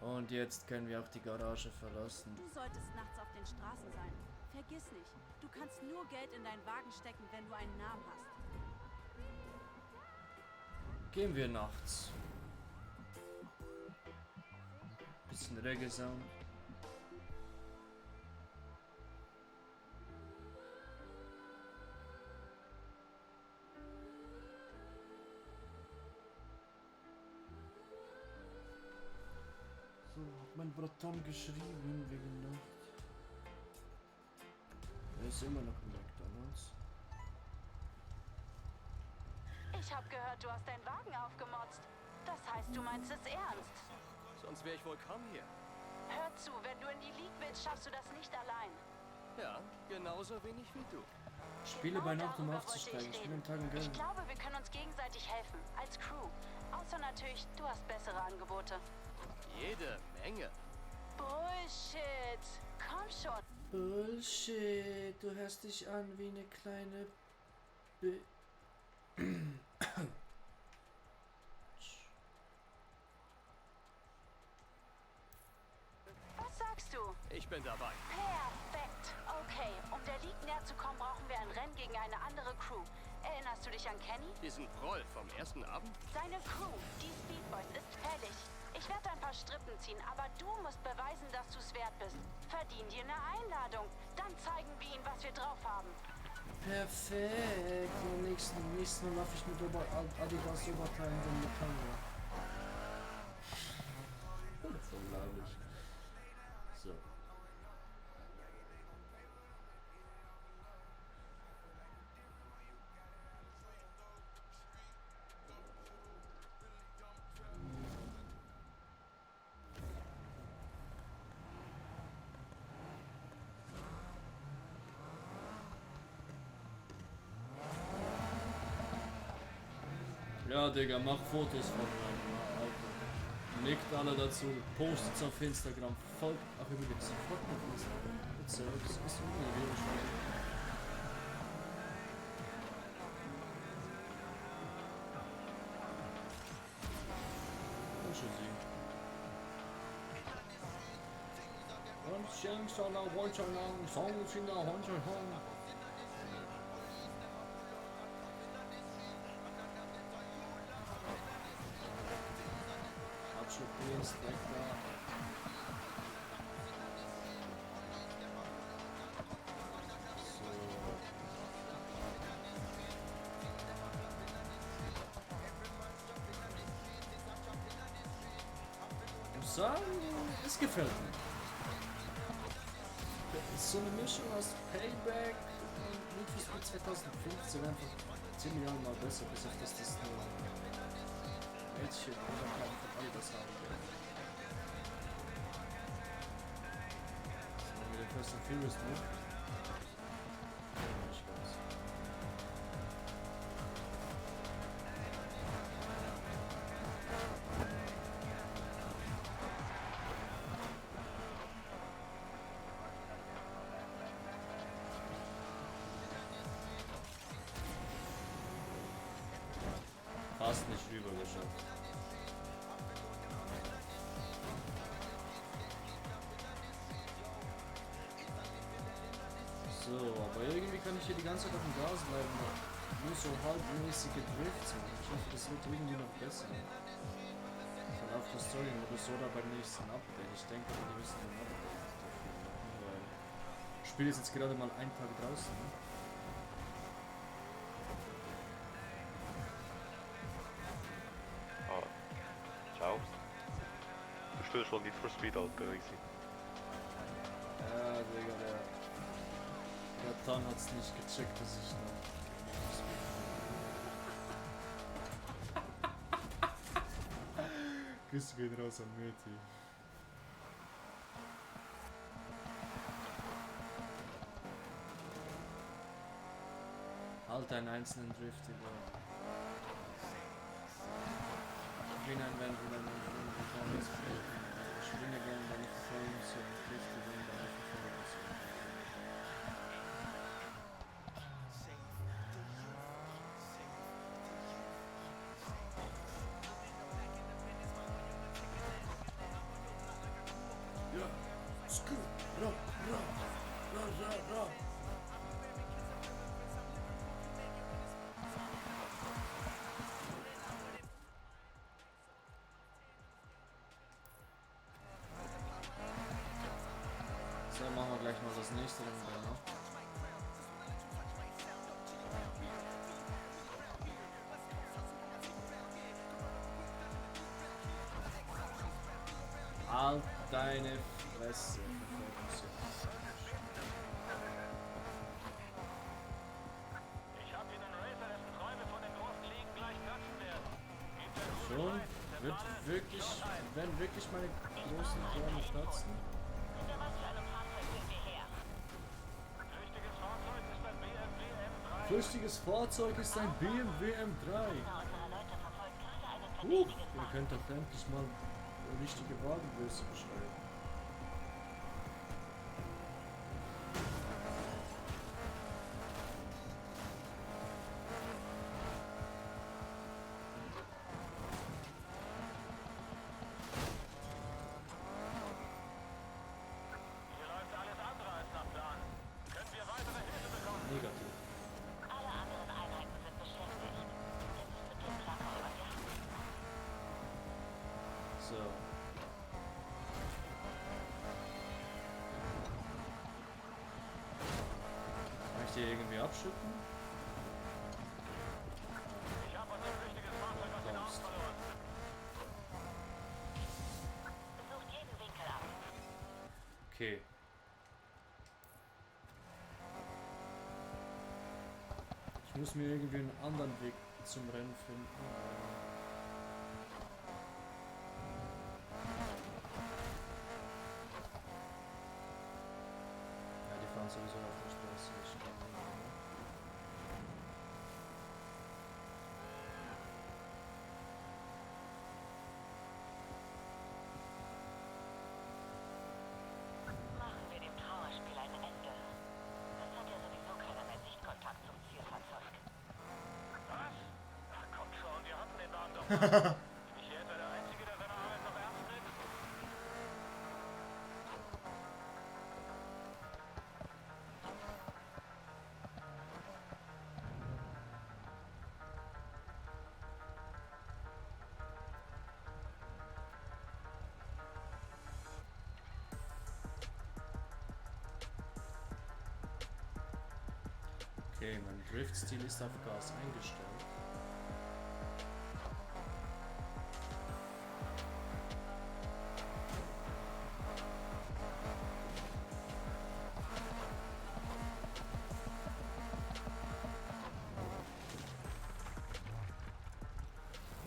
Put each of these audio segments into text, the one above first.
Und jetzt können wir auch die Garage verlassen. Du solltest nachts auf den Straßen sein. Vergiss nicht, du kannst nur Geld in deinen Wagen stecken, wenn du einen Namen hast. Gehen wir nachts. Bisschen Reggae-Sound. So, hat mein Braton geschrieben wegen Nacht. Er ist immer noch im McDonald's. Ich habe gehört, du hast deinen Wagen aufgemotzt. Das heißt, du meinst es ernst. Sonst wäre ich wohl kaum hier. Hör zu, wenn du in die League willst, schaffst du das nicht allein. Ja, genauso wenig wie du. Spiele bei Nacht, um darüber aufzusteigen. wollte ich Spiele reden. am Tag und Ich Geld. glaube, wir können uns gegenseitig helfen, als Crew. Außer natürlich, du hast bessere Angebote. Jede Menge. Bullshit! Komm schon! Bullshit, du hörst dich an wie eine kleine Was sagst du? Ich bin dabei. Perfekt. Okay, um der League näher zu kommen, brauchen wir ein Rennen gegen eine andere Crew. Erinnerst du dich an Kenny? Diesen Proll vom ersten Abend? Seine Crew, die Speedboys, ist fällig. Ich werde ein paar Strippen ziehen, aber du musst beweisen, dass du es wert bist. Verdien dir eine Einladung. Dann zeigen wir ihnen, was wir drauf haben. Perfekt. Und nächsten Mal laufe ich mit Adidas Oberteil in der Kamera. So unglaublich. So. Ja, Digga, mach Fotos von meinem Auto. Nickt alle dazu, postet's auf Instagram, folgt, ach übrigens, folgt mir auf Instagram. Bitte, das ist unten in der Videobeschreibung. Und tschüssi. Und Schenkstaller, Wolschanlang, Songschiner, Honschanlang. Abschluss, direkt da. Ich muss sagen, es gefällt mir. Es ist so eine Mischung aus Payback und Need for Speed 2015, einfach 10 Millionen Mal besser, bis auf das nur Mädchen oder keine von all das haben werden. So, wieder Fast and Furious, ne? Ich weiß. Fast nicht rüber geschafft. So, aber irgendwie kann ich hier die ganze Zeit auf dem Gas bleiben. Nur so halbmäßige Drifts. Ich hoffe, das wird irgendwie noch besser. Verlauf der Story-Modus oder beim nächsten Update. Ich denke, die müssen ein Update dafür machen, weil das Spiel ist jetzt gerade mal einen Tag draußen. Ne? Ah, ciao. Du stellst schon Need for Speed, Alter, easy. Ja, Digga, der Tan hat's nicht gecheckt, dass ich noch. Grüße gehen raus an Meti. Halt einen einzelnen Drift über. Green einwenden, wenn Performance fehlt. Springe gerne deine Performance und Drifte, wenn deine Performance fehlt. das nächste Rennen danach. Halt deine Fresse. Ich hab hier einen Racer, dessen Träume von den großen Ligen gleich platzen werden. Gebt der Kugel Schon? Bescheid, der Wird Plan ist wirklich, ein. werden wirklich meine großen Träume platzen? Hinter was für einem Fahrzeug sind wir her? Flüchtiges Fahrzeug ist ein BMW M3. Flüchtiges Fahrzeug ist ein BMW M3. Einer unserer Leute verfolgt gerade einen Ihr verdächtigen könnt doch endlich mal richtige Wagengröße beschreiben. Hier läuft alles andere als nach Plan. Können wir weitere Hilfe bekommen? Negativ. Alle anderen Einheiten sind beschäftigt. Jetzt mit dem Klacker über die Hand. So. Kann ich die irgendwie abschütten? Ich hab unser flüchtiges Fahrzeug aus den Augen verloren. Besucht jeden Winkel ab. Okay. Ich muss mir irgendwie einen anderen Weg zum Rennen finden. Ja, die fahren sowieso auf der Straße. Ich glaub, Machen wir dem Trauerspiel ein Ende. Es hat ja sowieso keiner mehr Sichtkontakt zum Zielfahrzeug. Was? Ach, kommt schon, wir hatten den Wagen doch. Bin ich hier etwa der Einzige, der seine Arbeit noch ernst nimmt? okay, mein Driftstil ist auf Gas eingestellt.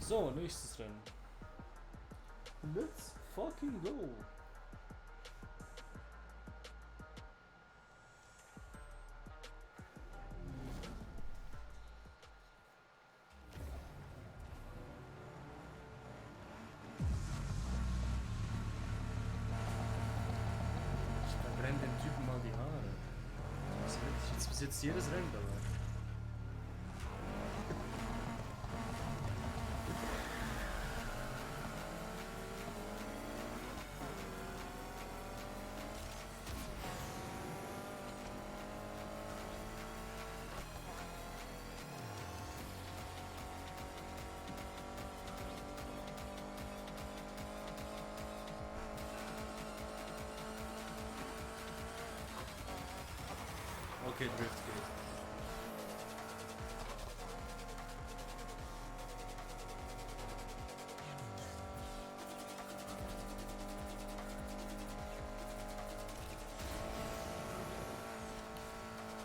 So, nächstes Rennen. Let's fucking go! Ich verbrenne dem Typen mal die Haare. Das wird jetzt bis jetzt jedes Rennen dabei. Okay, Drift geht.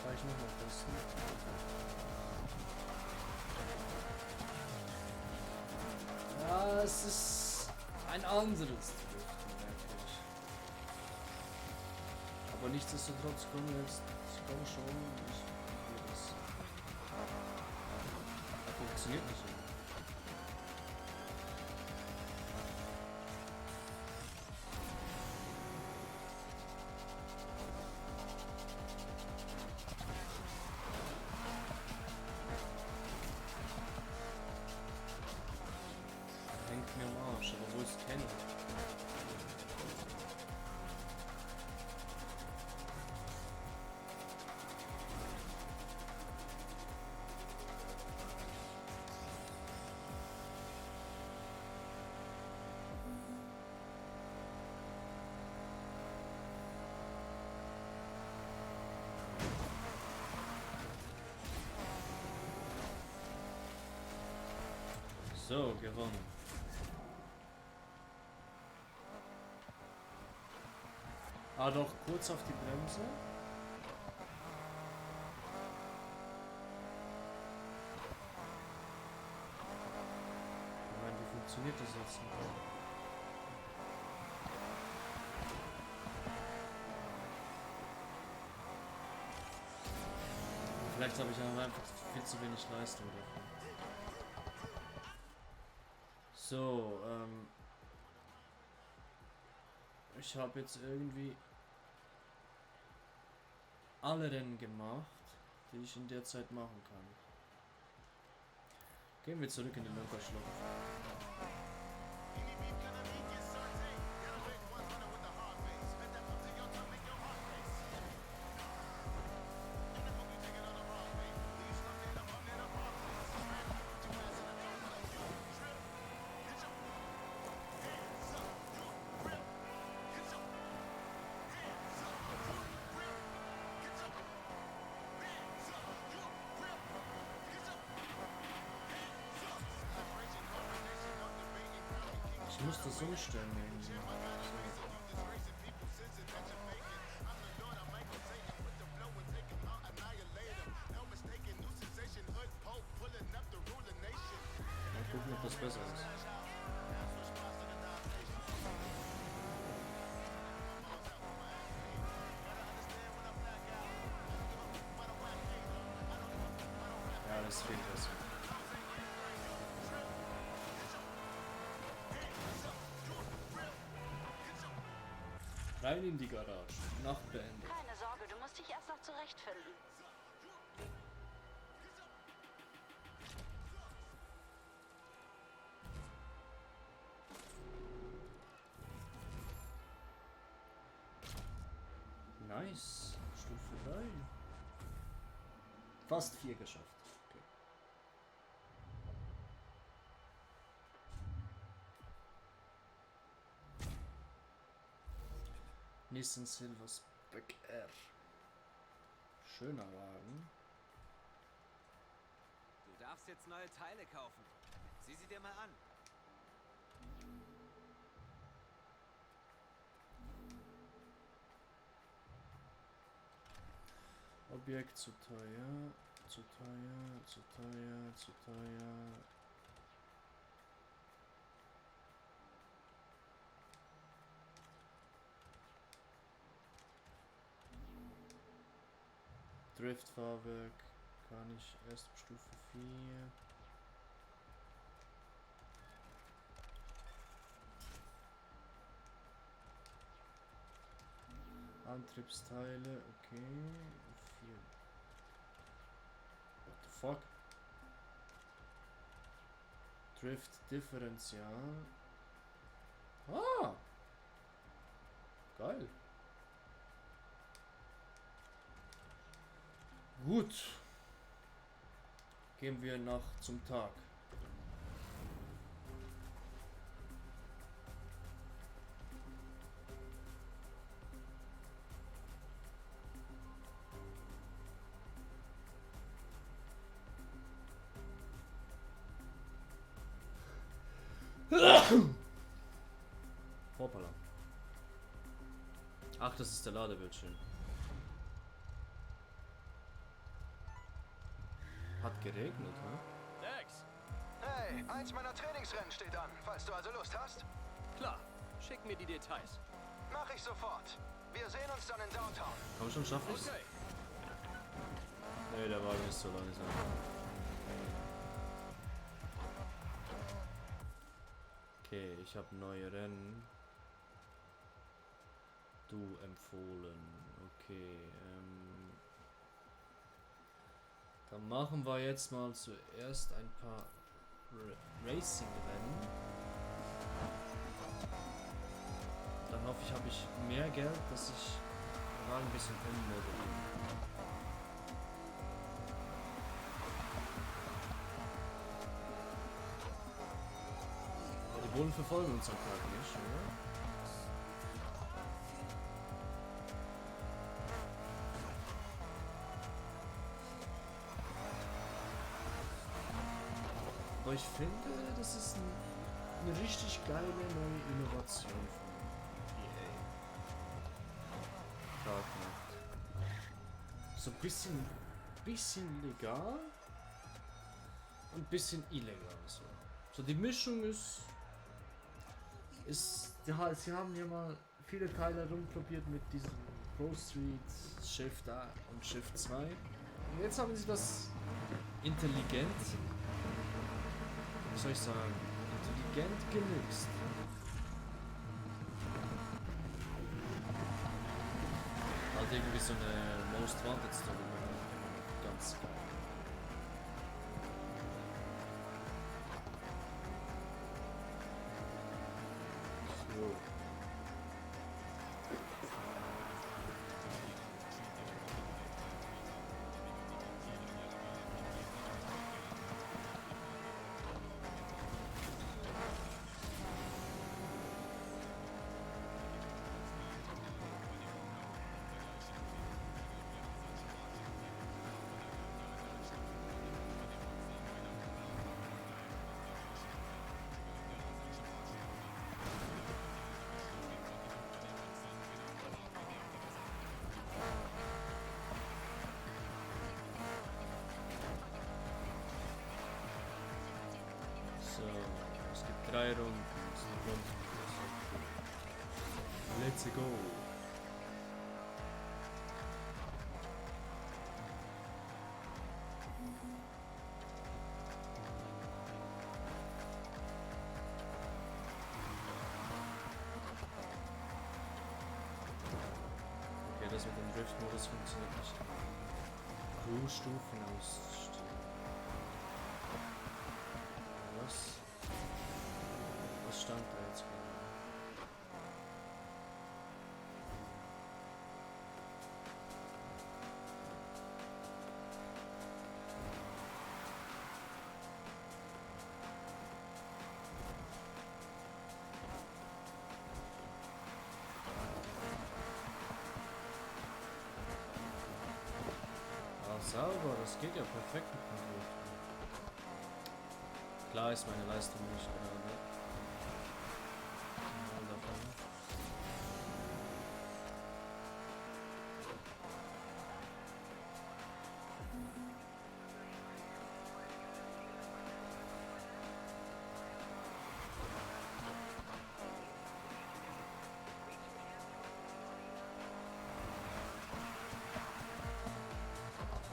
Fahr ich nochmal testen. Ja, es ist ein anderes Driften, merke ich. Aber nichtsdestotrotz kommen jetzt, komm schon, ich probiere das. Das funktioniert nicht so. Hängt mir am Arsch, aber wo ich es kenne. So, gewonnen. Ah, doch kurz auf die Bremse. Moment, wie funktioniert das jetzt noch? Vielleicht habe ich auch einfach viel zu wenig Leistung dafür. So, ich habe jetzt irgendwie alle Rennen gemacht, die ich in der Zeit machen kann. Gehen wir zurück in die Lunkerschlucht. Ich muss das umstellen irgendwie. So. Mal gucken, ob das besser ist. Ja, das ist viel besser. Rein in die Garage. Nacht beendet. Keine Sorge, du musst dich erst noch zurechtfinden. Nice. Stufe 3. Fast 4 geschafft. Okay. Nissan Silver Spec R. Schöner Wagen. Du darfst jetzt neue Teile kaufen. Sieh sie dir mal an. Objekt zu teuer, zu teuer, zu teuer, zu teuer. Driftfahrwerk kann ich erst Stufe 4. Antriebsteile, okay. 4. What the fuck? Drift Differential. Ah! Geil. Gut. Gehen wir nach zum Tag. Hoppala. Ach, das ist der Ladebildschirm. Hat geregnet, ne? Dex, Hey, eins meiner Trainingsrennen steht an, falls du also Lust hast. klar. Schick mir die Details. Mach ich sofort. Wir sehen uns dann in Downtown. Komm schon, schaff ich's? Okay. Nee, der Wagen ist so langsam. Okay, ich habe neue Rennen. Du empfohlen. Okay, dann machen wir jetzt mal zuerst ein paar Racing-Rennen. Dann hoffe ich, habe ich mehr Geld, dass ich den Wagen ein bisschen ummodelliere. Die Bullen verfolgen uns am Tag nicht, oder? Aber ich finde, das ist eine richtig geile neue Innovation von EA. So ein bisschen legal und ein bisschen illegal. So die Mischung ist ja, sie haben ja mal viele Teile rumprobiert mit diesem Pro Street Shift A und Shift 2. Und jetzt haben sie das intelligent, wie soll ich sagen, intelligent gemixt. Halt irgendwie so eine Most Wanted Story. Ganz geil. So. So, es gibt 3 Runden. Let's go. Okay, das mit dem Drift-Modus funktioniert nicht. Crew-Stufen ausstehen. Was stand da jetzt gerade? Ah, sauber, das geht ja perfekt mit dem Drift. Klar ist meine Leistung nicht gerade.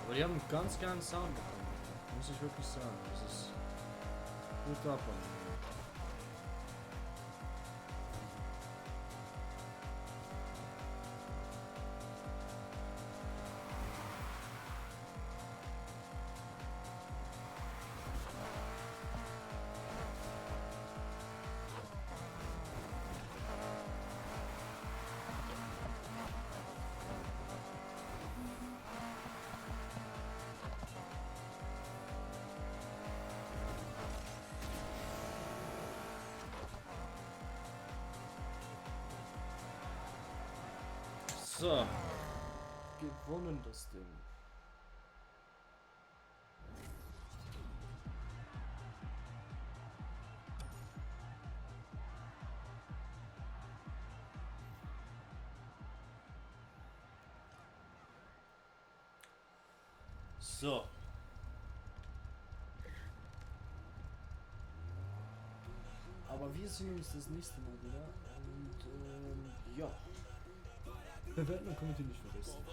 Aber die haben einen ganz geilen Sound bekommen, muss ich wirklich sagen. Das ist gut ab. So. Gewonnen das Ding. So. Aber wir sehen uns das nächste Mal wieder. Und ja. Bewerten und kommentieren nicht vergessen.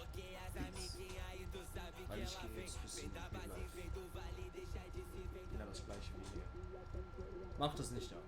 Peace. Weil ich gehe jetzt ein bisschen live. Genau das gleiche wie hier. Macht das nicht ab.